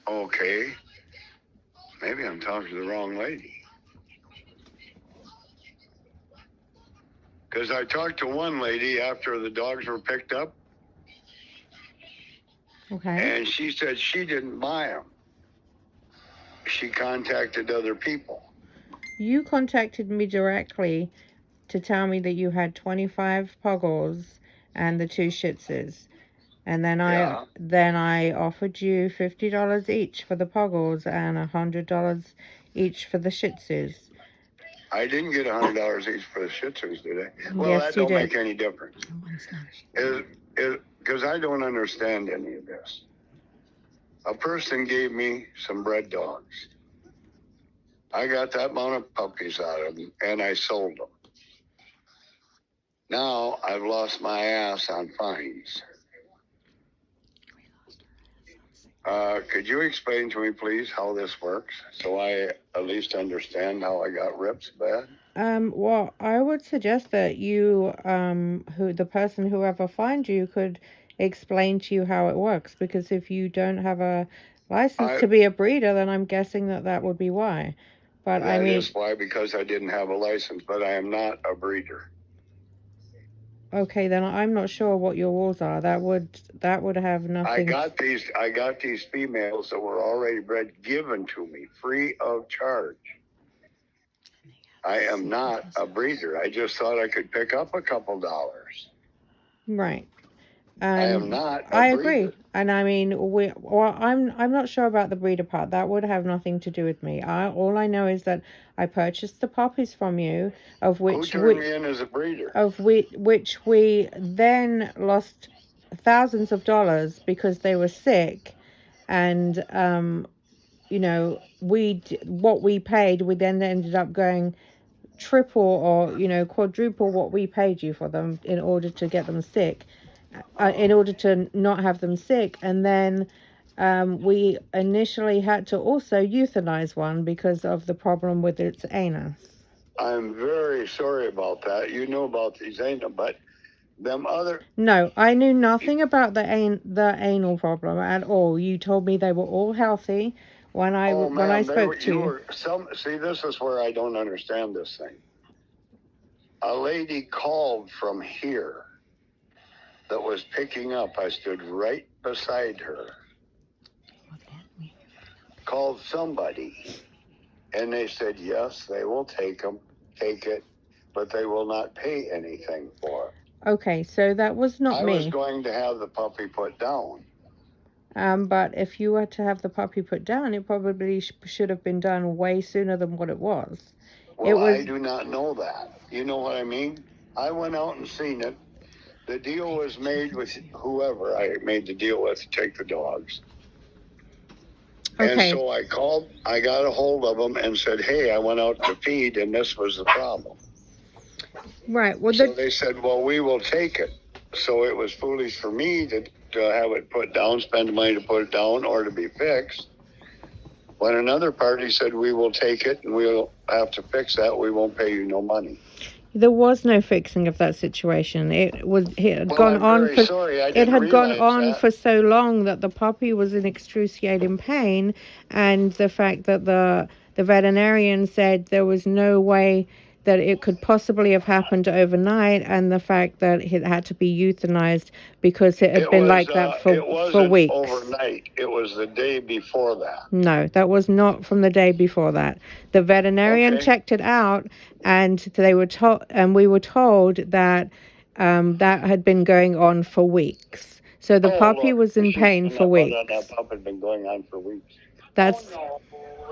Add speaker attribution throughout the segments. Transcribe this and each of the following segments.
Speaker 1: Okay. Maybe I'm talking to the wrong lady. Because I talked to one lady after the dogs were picked up.
Speaker 2: Okay.
Speaker 1: And she said she didn't buy them. She contacted other people.
Speaker 2: You contacted me directly to tell me that you had 25 Poggles and the 2 Shih Tzus. And then I offered you $50 each for the Poggles and $100 each for the Shih Tzus.
Speaker 1: I didn't get $100 each for the Shih Tzus, did I? Well,
Speaker 2: Yes,
Speaker 1: that
Speaker 2: you
Speaker 1: don't
Speaker 2: did.
Speaker 1: make any difference. Because I don't understand any of this. A person gave me some bred dogs. I got that amount of puppies out of them, and I sold them. Now I've lost my ass on fines. Could you explain to me, please, how this works, so I at least understand how I got ripped bad?
Speaker 2: Well, I would suggest that you, whoever finds you could explain to you how it works, because if you don't have a license to be a breeder, then I'm guessing that would be why. But
Speaker 1: that is why, because I didn't have a license, but I am not a breeder.
Speaker 2: Okay, then I'm not sure what your rules are. That would have nothing.
Speaker 1: I got these females that were already bred given to me free of charge. I am not a breeder. I just thought I could pick up a couple dollars.
Speaker 2: Right.
Speaker 1: I am not a
Speaker 2: I
Speaker 1: breeder.
Speaker 2: agree. And I mean, I'm not sure about the breeder part. That would have nothing to do with me. All I know is that I purchased the puppies from you, of which
Speaker 1: Who turned me in as a breeder?
Speaker 2: Of which we then lost thousands of dollars because they were sick, and you know, what we paid, we then ended up going triple or quadruple what we paid you for them in order to get them sick, in order to not have them sick. And then we initially had to also euthanize one because of the problem with its anus.
Speaker 1: I'm very sorry about that. You know about these anal, but them other...
Speaker 2: No, I knew nothing about the anal problem at all. You told me they were all healthy when I spoke to you.
Speaker 1: See, this is where I don't understand this thing. A lady called from here that was picking up. I stood right beside her. Called somebody, and they said, yes, they will take it, but they will not pay anything for it.
Speaker 2: Okay, so that was not me.
Speaker 1: I was going to have the puppy put down.
Speaker 2: But if you were to have the puppy put down, it probably should have been done way sooner than what it was.
Speaker 1: Well, I do not know that. You know what I mean? I went out and seen it. The deal was made with whoever I made the deal with to take the dogs. Okay. And so I got a hold of them and said, hey, I went out to feed, and this was the problem.
Speaker 2: Right. Well,
Speaker 1: so they said, well, we will take it. So it was foolish for me to have it put down, spend the money to put it down or to be fixed. When another party said, we will take it and we'll have to fix that, we won't pay you no money.
Speaker 2: There was no fixing of that situation. It had gone on for so long that the puppy was in excruciating pain, and the fact that the veterinarian said there was no way that it could possibly have happened overnight, and the fact that it had to be euthanized because it had been like that for weeks.
Speaker 1: It wasn't overnight. It was the day before that.
Speaker 2: No, that was not from the day before that. The veterinarian checked it out, and we were told that that had been going on for weeks. So the puppy was in pain for weeks.
Speaker 1: That puppy had been going on for weeks.
Speaker 2: That's...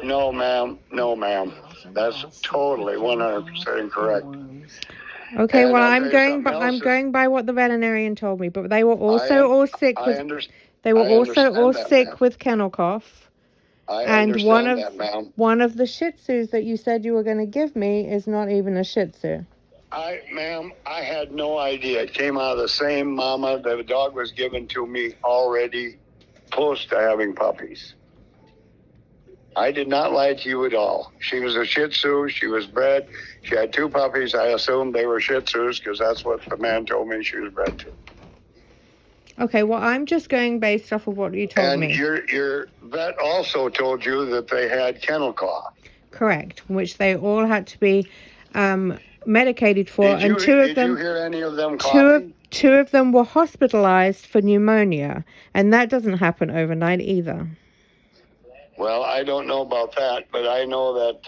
Speaker 1: No, ma'am. No, ma'am. That's totally 100% incorrect.
Speaker 2: Okay, well, I'm going by what the veterinarian told me, but they were also all sick with... They were also all sick with kennel cough. And one of the Shih Tzus that you said you were going to give me is not even a Shih Tzu.
Speaker 1: Ma'am, I had no idea. It came out of the same mama. The dog was given to me already close to having puppies. I did not lie to you at all. She was a Shih Tzu. She was bred. She had 2 puppies. I assumed they were Shih Tzus because that's what the man told me she was bred to.
Speaker 2: Okay, well, I'm just going based off of what you told
Speaker 1: And
Speaker 2: me.
Speaker 1: your vet also told you that they had kennel cough.
Speaker 2: Correct, which they all had to be medicated for, and
Speaker 1: Did you hear any of them
Speaker 2: two
Speaker 1: coughing?
Speaker 2: of them were hospitalized for pneumonia, and that doesn't happen overnight either.
Speaker 1: Well, I don't know about that, but I know that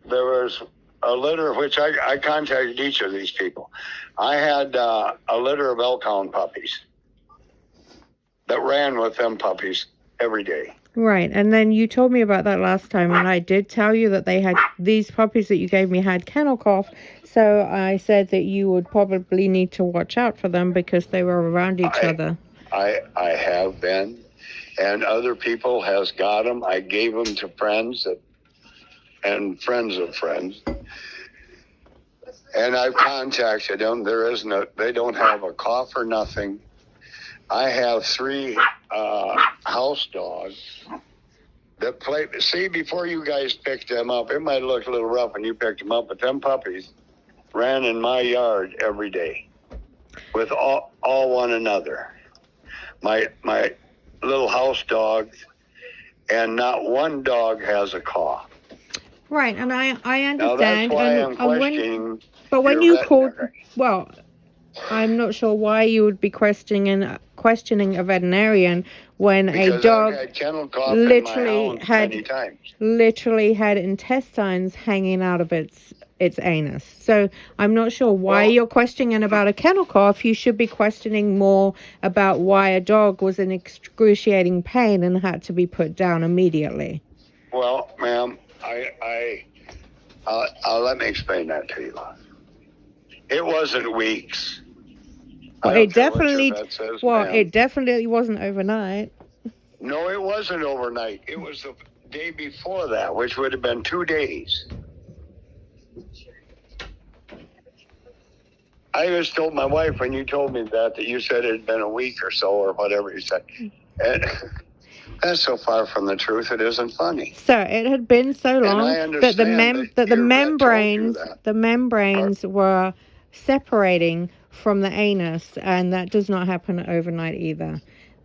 Speaker 1: there was a litter, which I contacted each of these people. I had a litter of Elkhound puppies that ran with them puppies every day.
Speaker 2: Right, and then you told me about that last time, and I did tell you that they had these puppies that you gave me had kennel cough, so I said that you would probably need to watch out for them because they were around each other.
Speaker 1: I have been, and other people has got them. I gave them to friends and friends of friends, and I've contacted them. They don't have a cough or nothing. I have 3 house dogs that play. See, before you guys picked them up, it might look a little rough when you picked them up, but them puppies ran in my yard every day with all one another. My little house dogs, and not one dog has a cough.
Speaker 2: Right, and I understand.
Speaker 1: Now that's why I'm questioning.
Speaker 2: But when you called, well, I'm not sure why you would be questioning a veterinarian when
Speaker 1: because
Speaker 2: a dog
Speaker 1: I've had kennel cough literally many times.
Speaker 2: Literally had intestines hanging out of its anus. So I'm not sure why you're questioning about a kennel cough. You should be questioning more about why a dog was in excruciating pain and had to be put down immediately.
Speaker 1: Well, ma'am, let me explain that to you. It wasn't weeks.
Speaker 2: Well, it definitely wasn't overnight.
Speaker 1: No, it wasn't overnight. It was the day before that, which would have been 2 days. I just told my wife when you told me that you said it had been a week or so or whatever you said. And that's so far from the truth, it isn't funny.
Speaker 2: So it had been so long that the membranes were separating from the anus, and that does not happen overnight either.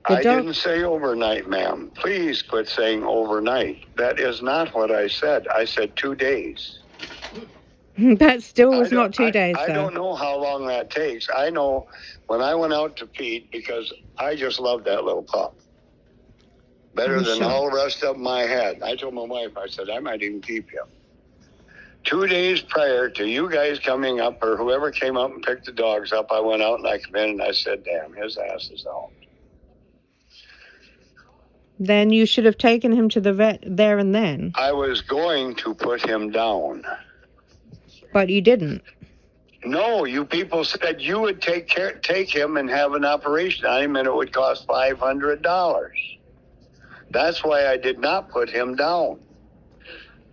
Speaker 1: I didn't say overnight, ma'am. Please quit saying overnight. That is not what I said. I said 2 days.
Speaker 2: That still was not 2 days,
Speaker 1: I don't know how long that takes. I know when I went out to Pete, because I just loved that little pup. Better than all the rest of them I had. I told my wife, I said, I might even keep him. 2 days prior to you guys coming up, or whoever came up and picked the dogs up, I went out and I came in and I said, damn, his ass is out.
Speaker 2: Then you should have taken him to the vet there and then.
Speaker 1: I was going to put him down.
Speaker 2: But you didn't.
Speaker 1: No, you people said you would take him and have an operation on him, and it would cost $500. That's why I did not put him down.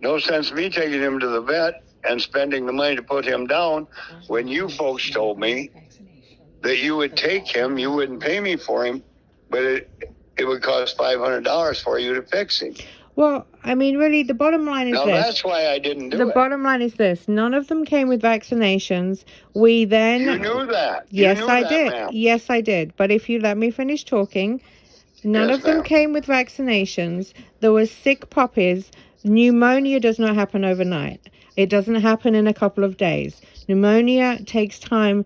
Speaker 1: No sense me taking him to the vet and spending the money to put him down when you folks told me that you would take him, you wouldn't pay me for him, but it would cost $500 for you to fix him.
Speaker 2: Well, I mean, really, the bottom line is this.
Speaker 1: That's why I didn't do it.
Speaker 2: The bottom line is this. None of them came with vaccinations. You
Speaker 1: knew that.
Speaker 2: Yes, I did. Ma'am. Yes, I did. But if you let me finish talking, none of them came with vaccinations. There were sick puppies. Pneumonia does not happen overnight. It doesn't happen in a couple of days. Pneumonia takes time,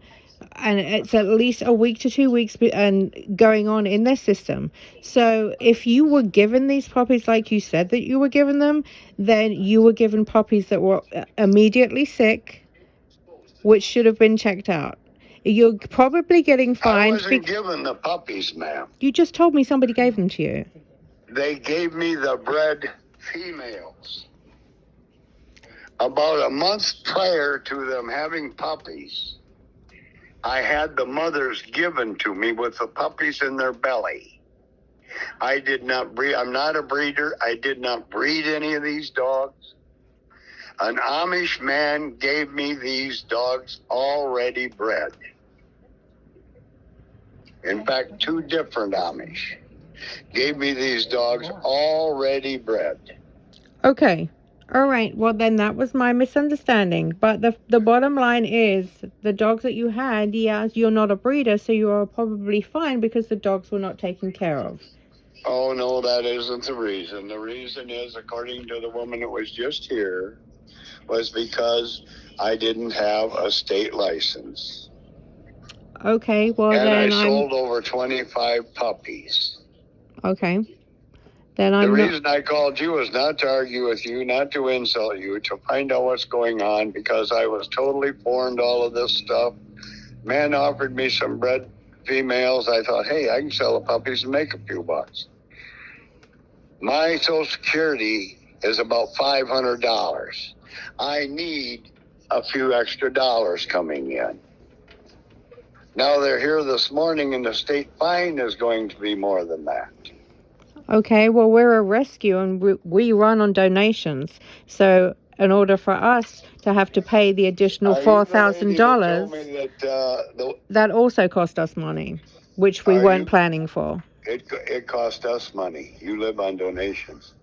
Speaker 2: and it's at least a week to 2 weeks and going on in their system. So if you were given these puppies like you said that you were given them, then you were given puppies that were immediately sick, which should have been checked out. You're probably getting fined.
Speaker 1: I wasn't given the puppies, ma'am.
Speaker 2: You just told me somebody gave them to you.
Speaker 1: They gave me the bred females. About a month prior to them having puppies, I had the mothers given to me with the puppies in their belly. I did not breed. I'm not a breeder. I did not breed any of these dogs. An Amish man gave me these dogs already bred. In fact, 2 different Amish gave me these dogs already bred.
Speaker 2: Okay. All right. Well, then that was my misunderstanding. But the bottom line is the dogs that you had, yeah, you're not a breeder, so you are probably fine because the dogs were not taken care of.
Speaker 1: Oh, no, that isn't the reason. The reason is, according to the woman that was just here, was because I didn't have a state license.
Speaker 2: Okay. Well,
Speaker 1: And I
Speaker 2: then
Speaker 1: sold over 25 puppies.
Speaker 2: okay. Then
Speaker 1: The
Speaker 2: I'm not.
Speaker 1: reason I called you is not to argue with you, not to insult you, to find out what's going on, because I was totally foreign to all of this stuff. Man offered me some bred females. I thought, hey, I can sell the puppies and make a few bucks. My Social Security is about $500. I need a few extra dollars coming in. Now they're here this morning, and the state fine is going to be more than that.
Speaker 2: Okay. Well, we're a rescue and we run on donations. So in order for us to have to pay the additional
Speaker 1: Are you the lady that told
Speaker 2: $4,000,
Speaker 1: me that
Speaker 2: that also cost us money, which we
Speaker 1: Are
Speaker 2: weren't
Speaker 1: you-
Speaker 2: planning for.
Speaker 1: it cost us money? You live on donations.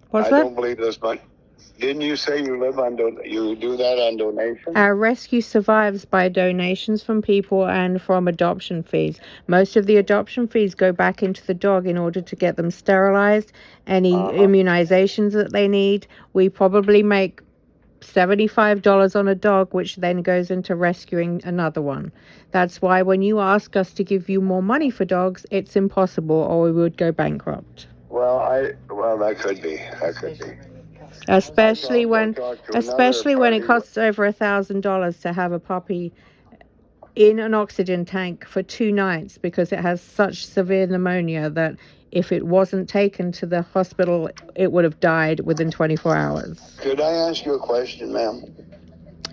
Speaker 2: What's
Speaker 1: I
Speaker 2: that?
Speaker 1: don't believe this, but didn't you say you live on you do that on donations?
Speaker 2: Our rescue survives by donations from people and from adoption fees. Most of the adoption fees go back into the dog in order to get them sterilized, any immunizations that they need. We probably make $75 on a dog, which then goes into rescuing another one. That's why when you ask us to give you more money for dogs, it's impossible, or we would go bankrupt.
Speaker 1: Well, that could be. That could be.
Speaker 2: Especially when it
Speaker 1: party.
Speaker 2: costs over $1,000 to have a puppy in an oxygen tank for 2 nights because it has such severe pneumonia that if it wasn't taken to the hospital, it would have died within 24 hours.
Speaker 1: Could I ask you a question, ma'am?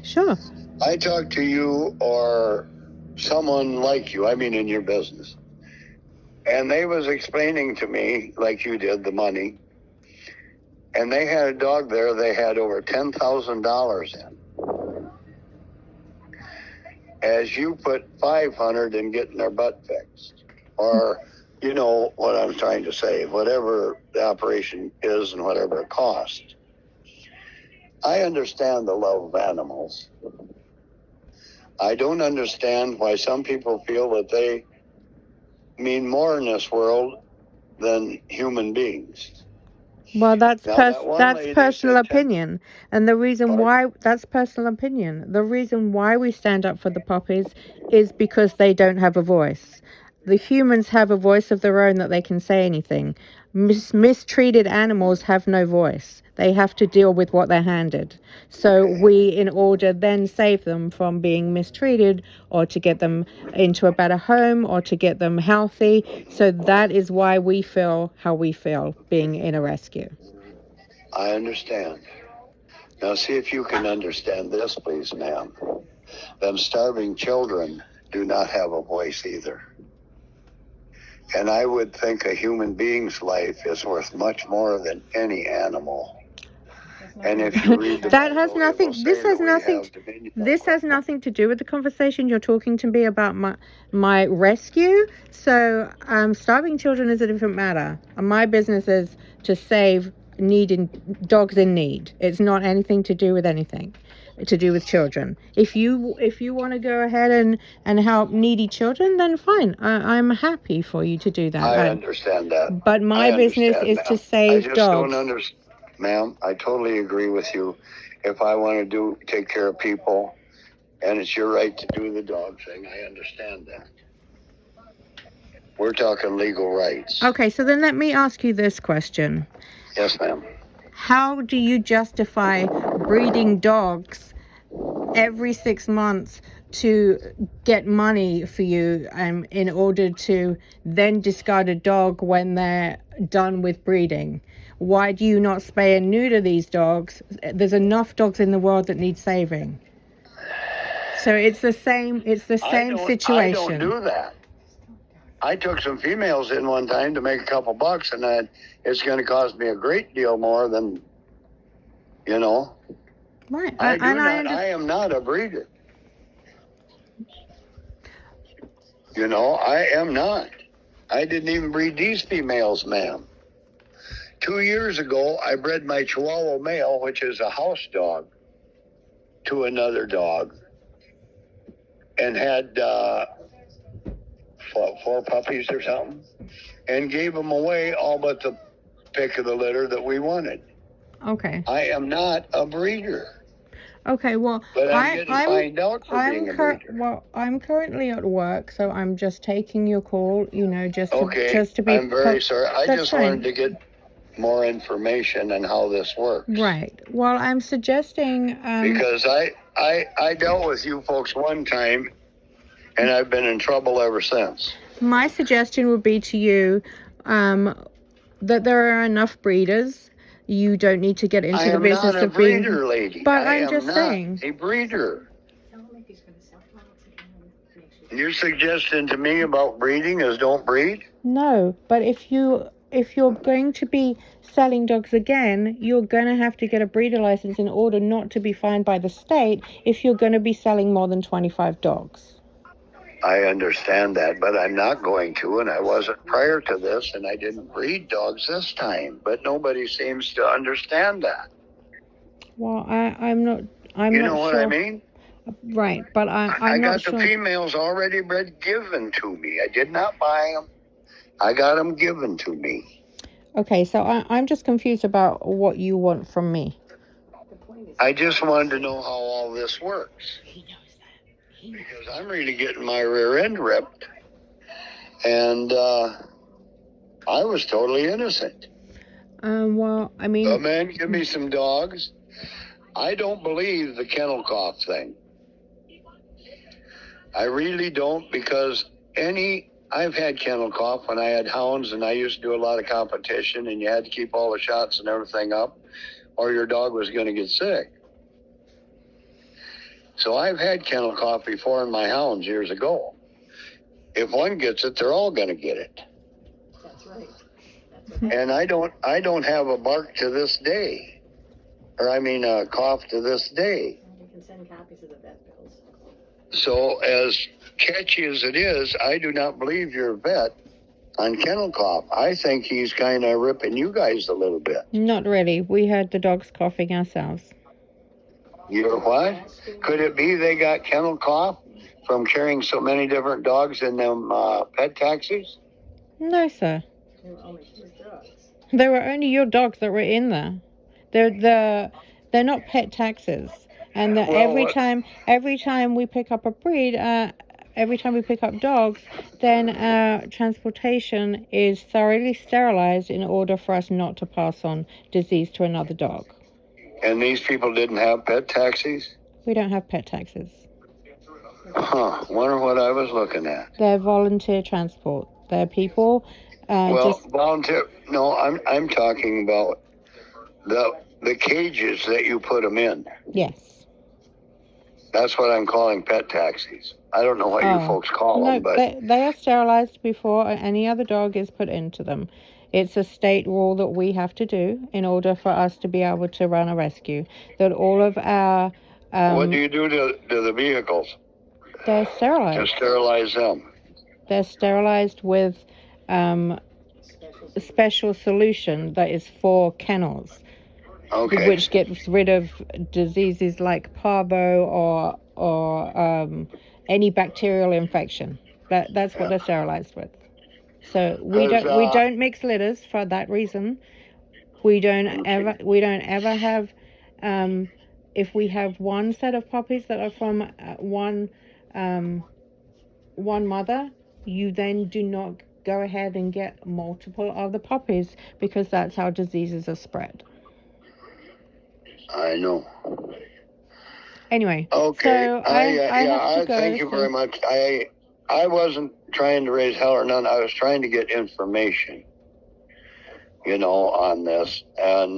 Speaker 2: Sure.
Speaker 1: I talked to you or someone like you, I mean in your business, and they was explaining to me, like you did, the money, and they had a dog there they had over $10,000 in. As you put 500 in getting their butt fixed, or you know what I'm trying to say, whatever the operation is and whatever it costs. I understand the love of animals. I don't understand why some people feel that they mean more in this world than human beings.
Speaker 2: Well, that's
Speaker 1: Now, that one lady
Speaker 2: personal
Speaker 1: said 10
Speaker 2: opinion, and the reason
Speaker 1: Pardon?
Speaker 2: why that's personal opinion. The reason why we stand up for the puppies is because they don't have a voice. The humans have a voice of their own that they can say anything. Mistreated animals have no voice. They have to deal with what they're handed. So we, in order then save them from being mistreated or to get them into a better home or to get them healthy. So that is why we feel how we feel being in a rescue.
Speaker 1: I understand. Now, see if you can understand this, please, ma'am. Them starving children do not have a voice either. And I would think a human being's life is worth much more than any animal. And if you read the
Speaker 2: That has
Speaker 1: Bible, it
Speaker 2: nothing.
Speaker 1: will
Speaker 2: This
Speaker 1: say
Speaker 2: has
Speaker 1: that we
Speaker 2: nothing.
Speaker 1: have dominion
Speaker 2: This
Speaker 1: over
Speaker 2: has
Speaker 1: them.
Speaker 2: nothing to do with the conversation. You're talking to me about my rescue. So, starving children is a different matter. My business is to save dogs in need. It's not anything to do with anything to do with children. If you want to go ahead and help needy children, then fine. I'm happy for you to do that.
Speaker 1: I understand that.
Speaker 2: But my business is to save
Speaker 1: I just
Speaker 2: dogs.
Speaker 1: don't understand. Ma'am, I totally agree with you. If I want to take care of people, and it's your right to do the dog thing, I understand that. We're talking legal rights.
Speaker 2: Okay, so then let me ask you this question.
Speaker 1: Yes, ma'am.
Speaker 2: How do you justify breeding dogs every 6 months to get money for you in order to then discard a dog when they're done with breeding? Why do you not spay and neuter these dogs? There's enough dogs in the world that need saving. So it's the same situation.
Speaker 1: I don't do that. I took some females in one time to make a couple bucks, and it's going to cost me a great deal more than,
Speaker 2: Right.
Speaker 1: I am not a breeder. I am not. I didn't even breed these females, ma'am. 2 years ago, I bred my Chihuahua male, which is a house dog, to another dog, and had four puppies or something, and gave them away all but the pick of the litter that we wanted.
Speaker 2: Okay.
Speaker 1: I am not a breeder.
Speaker 2: Okay, well,
Speaker 1: But I'm getting fined out for being a breeder.
Speaker 2: I'm currently at work, so I'm just taking your call, you know, just
Speaker 1: Okay,
Speaker 2: to be.
Speaker 1: I'm very sorry. I
Speaker 2: That's
Speaker 1: just
Speaker 2: fine.
Speaker 1: wanted to get more information on how this works.
Speaker 2: Right. Well, I'm suggesting.
Speaker 1: Because I dealt with you folks one time, and I've been in trouble ever since.
Speaker 2: My suggestion would be to you that there are enough breeders. You don't need to get into the business
Speaker 1: I am not a
Speaker 2: of being.
Speaker 1: breeder, lady.
Speaker 2: But
Speaker 1: I
Speaker 2: I'm
Speaker 1: am
Speaker 2: just
Speaker 1: not
Speaker 2: saying.
Speaker 1: a breeder. You're suggesting to me about breeding is don't breed?
Speaker 2: No, but if you're going to be selling dogs again, you're going to have to get a breeder license in order not to be fined by the state if you're going to be selling more than 25 dogs.
Speaker 1: I understand that, but I'm not going to, and I wasn't prior to this, and I didn't breed dogs this time. But nobody seems to understand that.
Speaker 2: Well, I'm not. I'm
Speaker 1: you
Speaker 2: not
Speaker 1: know
Speaker 2: sure.
Speaker 1: What I mean?
Speaker 2: Right, but I'm
Speaker 1: I
Speaker 2: not
Speaker 1: got
Speaker 2: sure.
Speaker 1: the females already bred given to me. I did not buy them. I got them given to me.
Speaker 2: Okay, so I'm just confused about what you want from me.
Speaker 1: I just wanted to know how all this works. He knows that. Because I'm really getting my rear end ripped. And I was totally innocent.
Speaker 2: Well, I mean...
Speaker 1: The man give me some dogs. I don't believe the kennel cough thing. I really don't, because I've had kennel cough when I had hounds, and I used to do a lot of competition, and you had to keep all the shots and everything up, or your dog was going to get sick. So I've had kennel cough before in my hounds years ago. If one gets it, they're all going to get it.
Speaker 3: That's right. That's right.
Speaker 1: And I don't have a bark to this day, or I mean a cough to this day.
Speaker 3: You can send copies of the vet bills.
Speaker 1: So as catchy as it is, I do not believe your vet on kennel cough. I think he's kind of ripping you guys a little bit.
Speaker 2: Not really. We had the dogs coughing ourselves.
Speaker 1: You know what? Could it be they got kennel cough from carrying so many different dogs in them pet taxis?
Speaker 2: No, sir.
Speaker 3: There were only his dogs.
Speaker 2: There were only your dogs that were in there. They're not pet taxis. And every time we pick up a breed, every time we pick up dogs, then transportation is thoroughly sterilized in order for us not to pass on disease to another dog.
Speaker 1: And these people didn't have pet taxis?
Speaker 2: We don't have pet taxis.
Speaker 1: Wonder what I was looking at.
Speaker 2: They're volunteer transport. They're people.
Speaker 1: Volunteer. No, I'm talking about the cages that you put them in.
Speaker 2: Yes.
Speaker 1: That's what I'm calling pet taxis. I don't know what you folks call them, but
Speaker 2: they are sterilized before any other dog is put into them. It's a state rule that we have to do in order for us to be able to run a rescue. That all of our
Speaker 1: what do you do to the vehicles?
Speaker 2: They're sterilized.
Speaker 1: To sterilize them.
Speaker 2: They're sterilized with a special solution that is for kennels.
Speaker 1: Okay.
Speaker 2: Which gets rid of diseases like parvo or any bacterial infection. That's what they're sterilized with. So we don't mix litters for that reason. We don't ever have if we have one set of puppies that are from one mother, you then do not go ahead and get multiple of the puppies, because that's how diseases are spread.
Speaker 1: I know.
Speaker 2: Anyway,
Speaker 1: okay.
Speaker 2: So I have to go.
Speaker 1: Thank you very much. I wasn't trying to raise hell or none. I was trying to get information, on this. And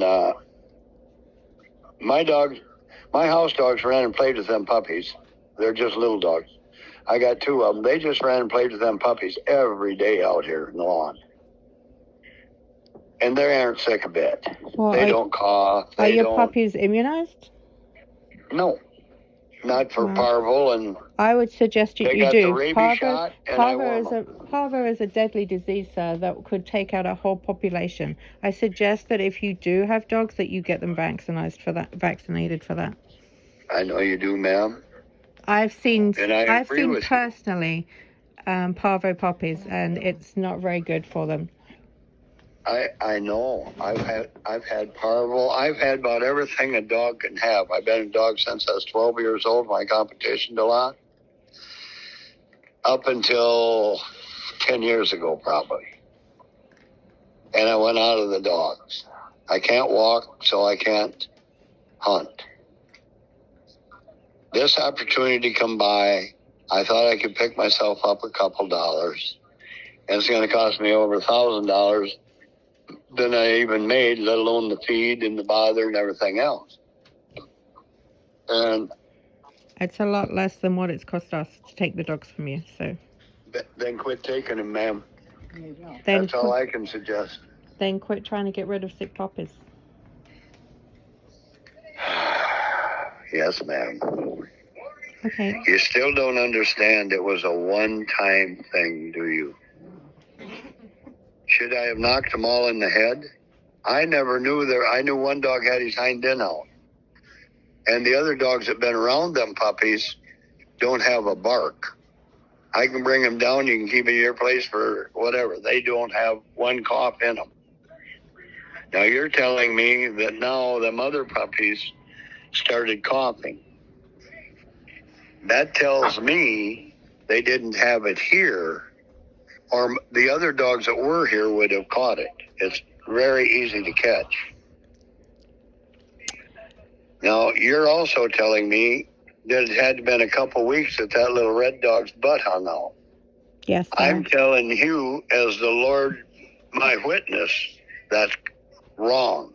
Speaker 1: my house dogs ran and played with them puppies. They're just little dogs. I got two of them. They just ran and played with them puppies every day out here in the lawn. And they aren't sick a bit. Well, they don't cough.
Speaker 2: Are your puppies immunized?
Speaker 1: No. not for
Speaker 2: Well,
Speaker 1: parvo, and
Speaker 2: I would suggest
Speaker 1: they
Speaker 2: you
Speaker 1: got the
Speaker 2: do.
Speaker 1: rabies shot, and I want them.
Speaker 2: Parvo is a deadly disease, sir, that could take out a whole population. I suggest that if you do have dogs, that you get them vaccinated for that.
Speaker 1: I know you do, ma'am,
Speaker 2: I've seen
Speaker 1: and I
Speaker 2: I've
Speaker 1: agree
Speaker 2: seen
Speaker 1: with you.
Speaker 2: personally parvo puppies, and it's not very good for them.
Speaker 1: I know. I've had parvo. I've had about everything a dog can have. I've been a dog since I was 12 years old. My competition a lot. Up until 10 years ago, probably. And I went out of the dogs. I can't walk, so I can't hunt. This opportunity come by, I thought I could pick myself up a couple dollars. And it's going to cost me over $1,000 than I even made, let alone the feed and the bother and everything else. And
Speaker 2: It's a lot less than what it's cost us to take the dogs from you. So
Speaker 1: then quit taking them, ma'am.
Speaker 3: There you go.
Speaker 2: then
Speaker 1: That's all I can suggest.
Speaker 2: then quit trying to get rid of sick puppies.
Speaker 1: Yes, ma'am.
Speaker 2: Okay.
Speaker 1: You still don't understand it was a one-time thing, do you? Should I have knocked them all in the head? I never knew there. I knew one dog had his hind end out. And the other dogs that been around them puppies don't have a bark. I can bring them down. You can keep them in your place for whatever. They don't have one cough in them. Now you're telling me that now them other puppies started coughing. That tells me they didn't have it here, or the other dogs that were here would have caught it. It's very easy to catch. Now, you're also telling me that it had been a couple weeks that that little red dog's butt hung out.
Speaker 2: Yes, sir.
Speaker 1: I'm telling you, as the Lord, my witness, that's wrong.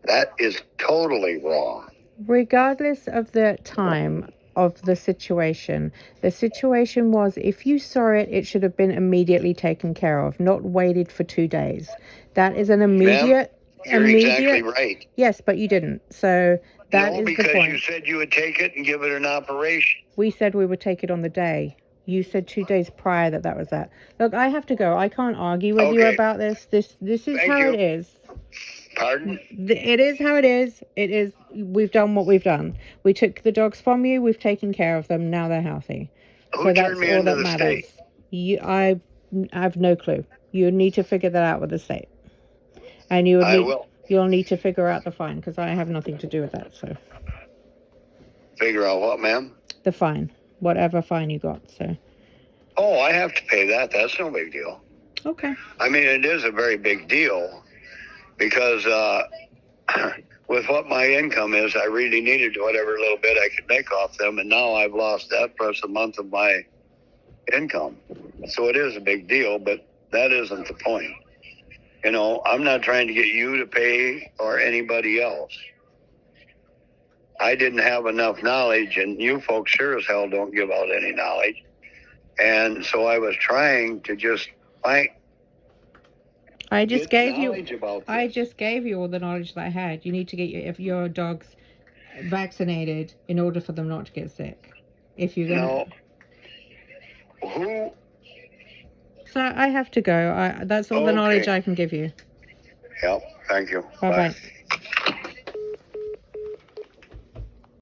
Speaker 1: That is totally wrong.
Speaker 2: Regardless of the time of the situation was, if you saw it, it should have been immediately taken care of, not waited for 2 days. That is an immediate.
Speaker 1: You're exactly right.
Speaker 2: Yes, but you didn't. So that
Speaker 1: No,
Speaker 2: is the
Speaker 1: because
Speaker 2: point.
Speaker 1: you said you would take it and give it an operation.
Speaker 2: We said we would take it on the day. You said 2 days prior that was that. Look, I have to go. I can't argue with you
Speaker 1: Okay.
Speaker 2: about this. This is
Speaker 1: Thank
Speaker 2: how
Speaker 1: you.
Speaker 2: it is.
Speaker 1: Pardon?
Speaker 2: It is how it is. It is. We've done what we've done. We took the dogs from you. We've taken care of them. Now they're healthy.
Speaker 1: Who turned me into the state?
Speaker 2: I have no clue. You need to figure that out with the state, and you'll need to figure out the fine, because I have nothing to do with that. So
Speaker 1: Figure out what, ma'am?
Speaker 2: the fine, whatever fine you got. So
Speaker 1: Oh, I have to pay that. That's no big deal.
Speaker 2: okay.
Speaker 1: I mean, it is a very big deal because with what my income is, I really needed whatever little bit I could make off them, and now I've lost that plus a month of my income. So it is a big deal, but that isn't the point. You know, I'm not trying to get you to pay or anybody else. I didn't have enough knowledge, and you folks sure as hell don't give out any knowledge. And so I was trying to just find.
Speaker 2: I just gave you all the knowledge that I had. You need to get your dogs vaccinated in order for them not to get sick. If you're gonna.
Speaker 1: No. Who?
Speaker 2: So I have to go. That's all the knowledge I can give you.
Speaker 1: Yep. Thank you.
Speaker 2: Bye bye.